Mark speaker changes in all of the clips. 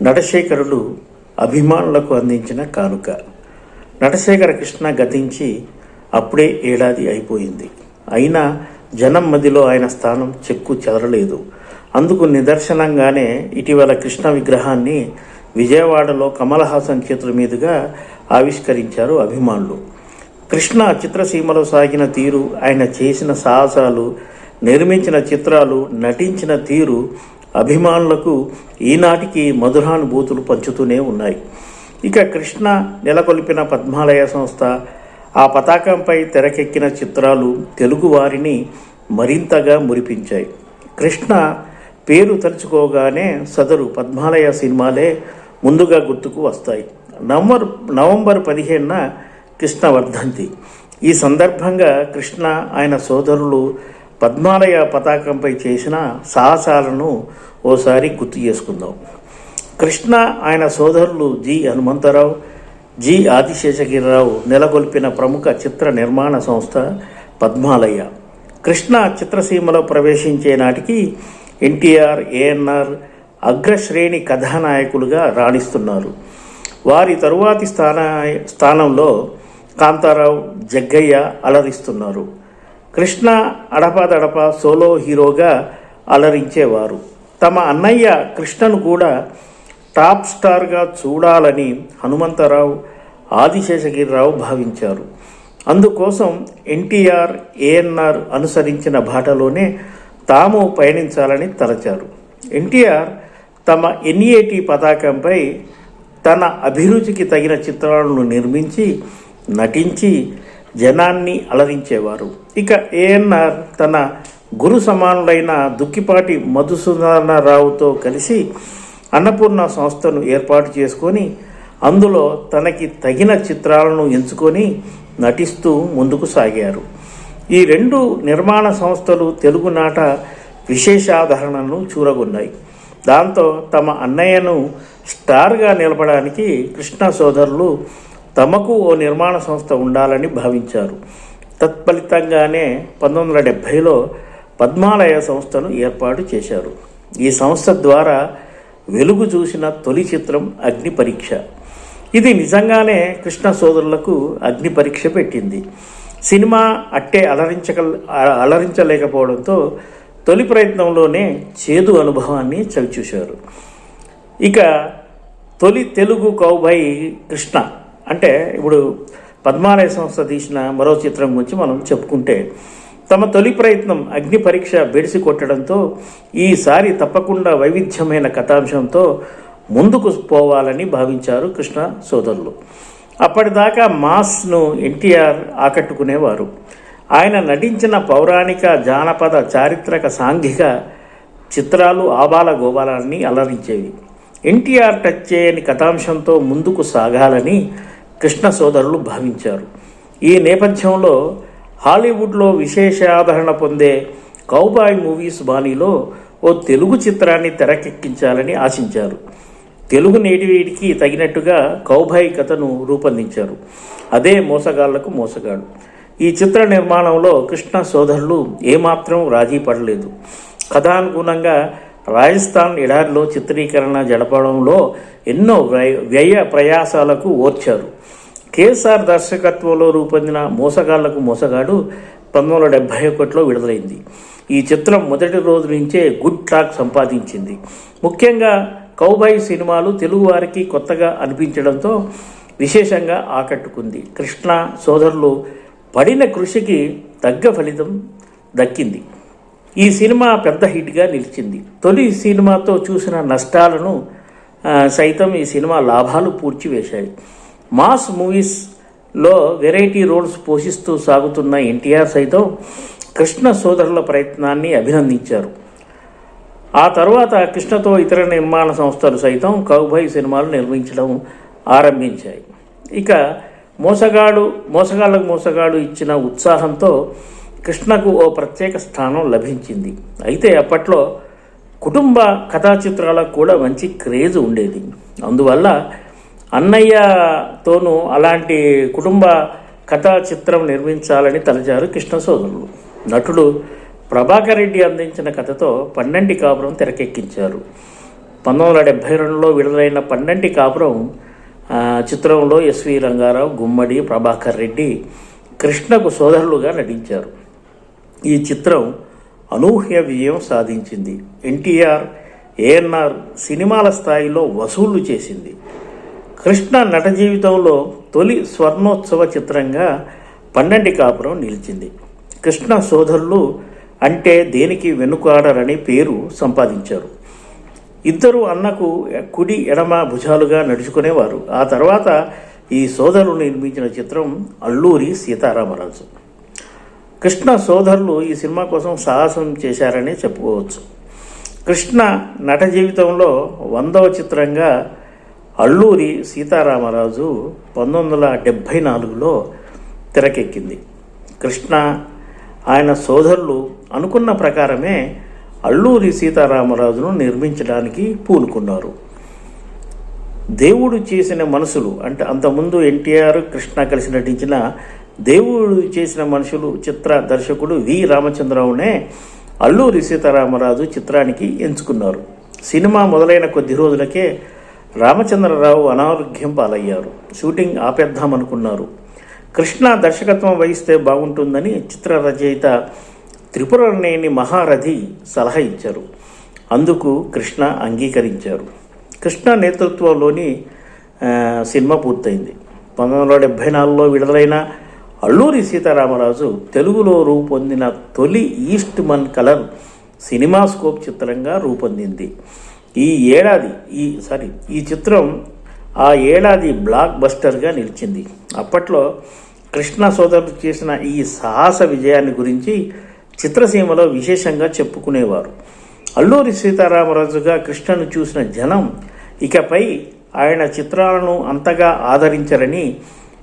Speaker 1: నటశేఖరులు అభిమానులకు అందించిన కానుక. నటశేఖర కృష్ణ గతించి అప్పుడే ఏడాది అయిపోయింది. అయినా జనం మధ్యలో ఆయన స్థానం చెక్కు చెదరలేదు. అందుకు నిదర్శనంగానే ఇటీవల కృష్ణ విగ్రహాన్ని విజయవాడలో కమల్ హాసన్ చేతుల మీదుగా ఆవిష్కరించారు అభిమానులు. కృష్ణ చిత్రసీమలో సాగిన తీరు, ఆయన చేసిన సాహసాలు, నిర్మించిన చిత్రాలు, నటించిన తీరు అభిమానులకు ఈనాటికి మధురానుభూతులు పంచుతూనే ఉన్నాయి. ఇక కృష్ణ నెలకొల్పిన పద్మాలయ సంస్థ, ఆ పతాకంపై తెరకెక్కిన చిత్రాలు తెలుగు వారిని మరింతగా మురిపించాయి. కృష్ణ పేరు తలుచుకోగానే సదరు పద్మాలయ సినిమాలే ముందుగా గుర్తుకు వస్తాయి. నవంబర్ 15న కృష్ణ వర్ధంతి. ఈ సందర్భంగా కృష్ణ, ఆయన సోదరులు పద్మాలయ పతాకంపై చేసిన సాహసాలను ఓసారి గుర్తు చేసుకుందాం. కృష్ణ, ఆయన సోదరులు జి హనుమంతరావు, జి ఆదిశేషగిరిరావు నెలకొల్పిన ప్రముఖ చిత్ర నిర్మాణ సంస్థ పద్మాలయ. కృష్ణ చిత్రసీమలో ప్రవేశించే నాటికి ఎన్టీఆర్, ఏఎన్ఆర్ అగ్రశ్రేణి కథానాయకులుగా రాణిస్తున్నారు. వారి తరువాతి స్థానంలో కాంతారావు, జగ్గయ్య అలరిస్తున్నారు. కృష్ణ అడపాదడపా సోలో హీరోగా అలరించేవారు. తమ అన్నయ్య కృష్ణను కూడా టాప్ స్టార్గా చూడాలని హనుమంతరావు, ఆదిశేషగిరిరావు భావించారు. అందుకోసం ఎన్టీఆర్, ఏఎన్ఆర్ అనుసరించిన బాటలోనే తాము పయనించాలని తలచారు. ఎన్టీఆర్ తమ ఎన్ఏటి పతాకంపై తన అభిరుచికి తగిన చిత్రాలను నిర్మించి, నటించి జనాన్ని అలరించేవారు. ఇక ఏఎన్ఆర్ తన గురు సమానులైన దుక్కిపాటి మధుసూదనరావుతో కలిసి అన్నపూర్ణ సంస్థను ఏర్పాటు చేసుకొని అందులో తనకి తగిన చిత్రాలను ఎంచుకొని నటిస్తూ ముందుకు సాగారు. ఈ రెండు నిర్మాణ సంస్థలు తెలుగునాట విశేషాదరణను చూరగొన్నాయి. దాంతో తమ అన్నయ్యను స్టార్గా నిలపడానికి కృష్ణ సోదరులు తమకు ఓ నిర్మాణ సంస్థ ఉండాలని భావించారు. తత్ఫలితంగానే 1970లో పద్మాలయ సంస్థను ఏర్పాటు చేశారు. ఈ సంస్థ ద్వారా వెలుగు చూసిన తొలి చిత్రం అగ్ని పరీక్ష. ఇది నిజంగానే కృష్ణ సోదరులకు అగ్ని పరీక్ష పెట్టింది. సినిమా అట్టే అలరించలేకపోవడంతో తొలి ప్రయత్నంలోనే చేదు అనుభవాన్ని చవిచూశారు. ఇక తొలి తెలుగు కౌబాయ్ కృష్ణ అంటే ఇప్పుడు పద్మాలయ సంస్థ తీసిన మరో చిత్రం గురించి మనం చెప్పుకుంటే, తమ తొలి ప్రయత్నం అగ్ని పరీక్ష బెడిసి కొట్టడంతో ఈసారి తప్పకుండా వైవిధ్యమైన కథాంశంతో ముందుకు పోవాలని భావించారు కృష్ణ సోదరులు. అప్పటిదాకా మాస్ను ఎన్టీఆర్ ఆకట్టుకునేవారు. ఆయన నటించిన పౌరాణిక, జానపద, చారిత్రక, సాంఘిక చిత్రాలు ఆబాల గోబాలాన్ని అలరించేవి. ఎన్టీఆర్ టచ్ చేయని కథాంశంతో ముందుకు సాగాలని కృష్ణ సోదరులు భావించారు. ఈ నేపథ్యంలో హాలీవుడ్లో విశేష ఆదరణ పొందే కౌబాయ్ మూవీస్ బాణీలో ఓ తెలుగు చిత్రాన్ని తెరకెక్కించాలని ఆశించారు. తెలుగు నేటివిడికి తగినట్టుగా కౌబాయ్ కథను రూపొందించారు. అదే మోసగాళ్లకు మోసగాడు. ఈ చిత్ర నిర్మాణంలో కృష్ణ సోదరులు ఏమాత్రం రాజీ పడలేదు. కథానుగుణంగా రాజస్థాన్ ఎడారిలో చిత్రీకరణ జరపడంలో ఎన్నో వ్యయ ప్రయాసాలకు ఓర్చారు. కేఎస్ఆర్ దర్శకత్వంలో రూపొందిన మోసగాళ్లకు మోసగాడు 1971లో విడుదలైంది. ఈ చిత్రం మొదటి రోజు నుంచే గుడ్ టాక్ సంపాదించింది. ముఖ్యంగా కౌబాయ్ సినిమాలు తెలుగువారికి కొత్తగా అనిపించడంతో విశేషంగా ఆకట్టుకుంది. కృష్ణ సోదరులు పడిన కృషికి తగ్గ ఫలితం దక్కింది. ఈ సినిమా పెద్ద హిట్గా నిలిచింది. తొలి సినిమాతో చూసిన నష్టాలను సైతం ఈ సినిమా లాభాలు పూడ్చివేశాయి. మాస్ మూవీస్లో వెరైటీ రోల్స్ పోషిస్తూ సాగుతున్న ఎన్టీఆర్ సైతం కృష్ణ సోదరుల ప్రయత్నాన్ని అభినందించారు. ఆ తర్వాత కృష్ణతో ఇతర నిర్మాణ సంస్థలు సైతం కౌబాయ్ సినిమాలు నిర్మించడం ఆరంభించాయి. ఇక మోసగాళ్లకు మోసగాడు ఇచ్చిన ఉత్సాహంతో కృష్ణకు ఓ ప్రత్యేక స్థానం లభించింది. అయితే అప్పట్లో కుటుంబ కథా చిత్రాలకు కూడా మంచి క్రేజ్ ఉండేది. అందువల్ల అన్నయ్యతోనూ అలాంటి కుటుంబ కథా చిత్రం నిర్మించాలని తలచారు కృష్ణ సోదరులు. నటుడు ప్రభాకర్ రెడ్డి అందించిన కథతో పన్నెంటి కాపురం తెరకెక్కించారు. 1972లో విడుదలైన పండంటి కాపురం చిత్రంలో ఎస్వి రంగారావు, గుమ్మడి, ప్రభాకర్ రెడ్డి కృష్ణకు సోదరులుగా నటించారు. ఈ చిత్రం అనూహ్య విజయం సాధించింది. ఎన్టీఆర్, ఏఎన్ఆర్ సినిమాల స్థాయిలో వసూళ్లు చేసింది. కృష్ణ నట జీవితంలో తొలి స్వర్ణోత్సవ చిత్రంగా పండంటి కాపురం నిలిచింది. కృష్ణ సోదరులు అంటే దేనికి వెనుకాడరని పేరు సంపాదించారు. ఇద్దరు అన్నకు కుడి ఎడమ భుజాలుగా నడుచుకునేవారు. ఆ తర్వాత ఈ సోదరులు నిర్మించిన చిత్రం అల్లూరి సీతారామరాజు. కృష్ణ సోదరులు ఈ సినిమా కోసం సాహసం చేశారని చెప్పుకోవచ్చు. కృష్ణ నట జీవితంలో 100వ చిత్రంగా అల్లూరి సీతారామరాజు 1974లో తెరకెక్కింది. కృష్ణ ఆయన సోదరులు అనుకున్న ప్రకారమే అల్లూరి సీతారామరాజును నిర్మించడానికి పూనుకున్నారు. దేవుడు చేసిన మనుషులు అంటే అంతకుముందు ఎన్టీఆర్, కృష్ణ కలిసి నటించిన దేవుడు చేసిన మనుషులు చిత్ర దర్శకుడు వి రామచంద్రరావునే అల్లూరి సీతారామరాజు చిత్రానికి ఎంచుకున్నారు. సినిమా మొదలైన కొద్ది రోజులకే రామచంద్రరావు అనారోగ్యం పాలయ్యారు. షూటింగ్ ఆపేద్దామనుకున్నారు. కృష్ణ దర్శకత్వం వహిస్తే బాగుంటుందని చిత్ర రచయిత త్రిపురనేని మహారథి సలహా ఇచ్చారు. అందుకు కృష్ణ అంగీకరించారు. కృష్ణ నేతృత్వంలోని సినిమా పూర్తయింది. 1974లో విడుదలైన అల్లూరి సీతారామరాజు తెలుగులో రూపొందిన తొలి ఈస్ట్ మన్ కలర్ సినిమాస్కోప్ చిత్రంగా రూపొందింది. ఈ చిత్రం ఆ ఏడాది బ్లాక్ బస్టర్గా నిలిచింది. అప్పట్లో కృష్ణ సోదరులు చేసిన ఈ సాహస విజయాన్ని గురించి చిత్రసీమలో విశేషంగా చెప్పుకునేవారు. అల్లూరి సీతారామరాజుగా కృష్ణను చూసిన జనం ఇకపై ఆయన చిత్రాలను అంతగా ఆదరించరని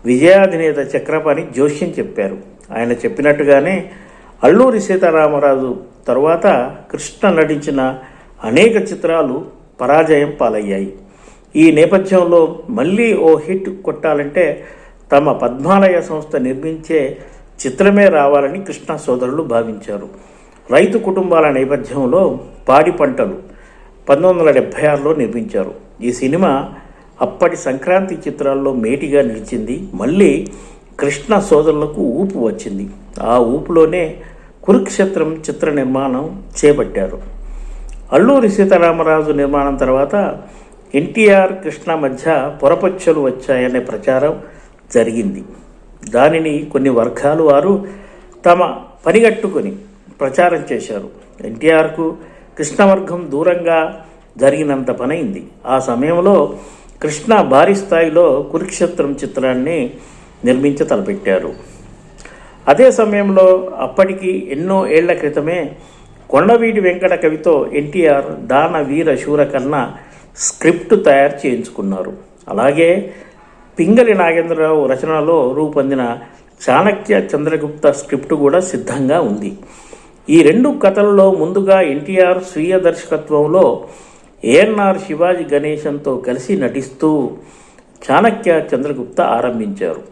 Speaker 1: విజయాధినేత చక్రపాణి జోష్యం చెప్పారు. ఆయన చెప్పినట్టుగానే అల్లూరి సీతారామరాజు తరువాత కృష్ణ నటించిన అనేక చిత్రాలు పరాజయం పాలయ్యాయి. ఈ నేపథ్యంలో మళ్ళీ ఓ హిట్ కొట్టాలంటే తమ పద్మాలయ సంస్థ నిర్మించే చిత్రమే రావాలని కృష్ణ సోదరులు భావించారు. రైతు కుటుంబాల నేపథ్యంలో పాడి పంటలు 1976లో నిర్మించారు. ఈ సినిమా అప్పటి సంక్రాంతి చిత్రాల్లో మేటిగా నిలిచింది. మళ్ళీ కృష్ణ సోదరులకు ఊపు వచ్చింది. ఆ ఊపులోనే కురుక్షేత్రం చిత్ర నిర్మాణం చేపట్టారు. అల్లూరి సీతారామరాజు నిర్మాణం తర్వాత ఎన్టీఆర్, కృష్ణ మధ్య పొరపచ్చలు వచ్చాయనే ప్రచారం జరిగింది. దానిని కొన్ని వర్గాలు వారు తమ పనిగట్టుకొని ప్రచారం చేశారు. ఎన్టీఆర్కు కృష్ణవర్గం దూరంగా జరిగినంత పనైంది. ఆ సమయంలో కృష్ణ భారీ స్థాయిలో కురుక్షేత్రం చిత్రాన్ని నిర్మించ తలపెట్టారు. అదే సమయంలో అప్పటికి ఎన్నో ఏళ్ల క్రితమే కొండవీటి వెంకట కవితో ఎన్టీఆర్ దాన వీర శూర కన్నా స్క్రిప్ట్ తయారు చేయించుకున్నారు. అలాగే పింగళి నాగేంద్రరావు రచనలో రూపొందిన చాణక్య చంద్రగుప్త స్క్రిప్ట్ కూడా సిద్ధంగా ఉంది. ఈ రెండు కథలలో ముందుగా ఎన్టీఆర్ స్వీయ దర్శకత్వంలో ఏఎన్ఆర్ శివాజీ గణేశన్తో కలిసి నటిస్తూ చాణక్య చంద్రగుప్త ఆరంభించారు.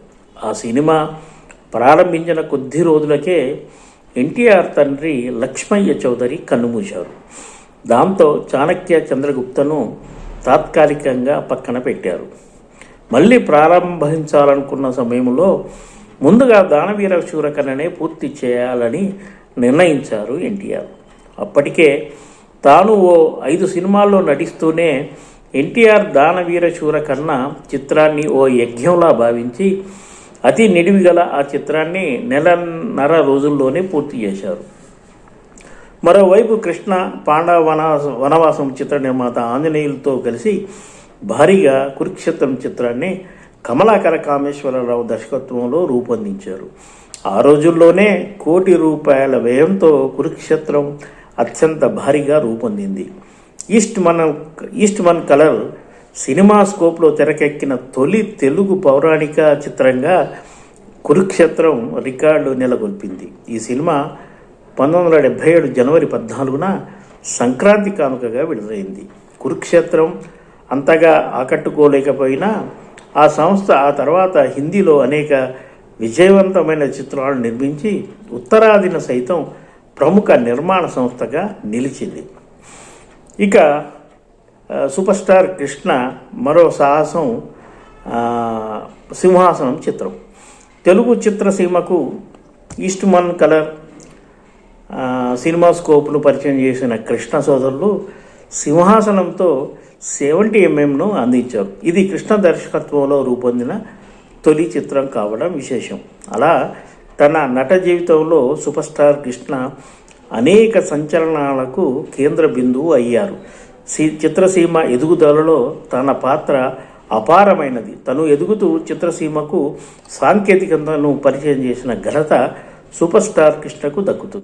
Speaker 1: ఆ సినిమా ప్రారంభించిన కొద్ది రోజులకే ఎన్టీఆర్ తండ్రి లక్ష్మయ్య చౌదరి కన్నుమూశారు. దాంతో చాణక్య చంద్రగుప్తను తాత్కాలికంగా పక్కన పెట్టారు. మళ్ళీ ప్రారంభించాలనుకున్న సమయంలో ముందుగా దానవీర శూరకర్ణనే పూర్తి చేయాలని నిర్ణయించారు ఎన్టీఆర్. అప్పటికే తాను ఓ 5 సినిమాల్లో నటిస్తూనే ఎన్టీఆర్ దానవీర శూరకర్ణ చిత్రాన్ని ఓ యజ్ఞంలా భావించి అతి నిడివిగల ఆ చిత్రాన్ని 1.5 రోజుల్లోనే పూర్తి చేశారు. మరోవైపు కృష్ణ పాండవ వనవాసం చిత్ర నిర్మాత ఆంజనేయులతో కలిసి భారీగా కురుక్షేత్రం చిత్రాన్ని కమలాకర కామేశ్వరరావు దర్శకత్వంలో రూపొందించారు. ఆ రోజుల్లోనే ₹1 కోటి వ్యయంతో కురుక్షేత్రం అత్యంత భారీగా రూపొందింది. ఈస్ట్ మన్ కలర్ సినిమాస్కోప్లో తెరకెక్కిన తొలి తెలుగు పౌరాణిక చిత్రంగా కురుక్షేత్రం రికార్డు నెలకొల్పింది. ఈ సినిమా 1977 జనవరి 14న సంక్రాంతి కానుకగా విడుదలైంది. కురుక్షేత్రం అంతగా ఆకట్టుకోలేకపోయినా ఆ సంస్థ ఆ తర్వాత హిందీలో అనేక విజయవంతమైన చిత్రాలను నిర్మించి ఉత్తరాదిన సైతం ప్రముఖ నిర్మాణ సంస్థగా నిలిచింది. ఇక సూపర్ స్టార్ కృష్ణ మరో సాహసం సింహాసనం చిత్రం. తెలుగు చిత్రసీమకు ఈస్ట్మన్ కలర్ సినిమా స్కోప్ను పరిచయం చేసిన కృష్ణ సోదరులు సింహాసనంతో 70mm అందించారు. ఇది కృష్ణ దర్శకత్వంలో రూపొందిన తొలి చిత్రం కావడం విశేషం. అలా తన నట జీవితంలో సూపర్ స్టార్ కృష్ణ అనేక సంచలనాలకు కేంద్ర బిందువు అయ్యారు. చిత్రసీమ ఎదుగుదలలో తన పాత్ర అపారమైనది. తను ఎదుగుతూ చిత్రసీమకు సాంకేతికతను పరిచయం చేసిన ఘనత సూపర్ స్టార్ కృష్ణకు దక్కుతుంది.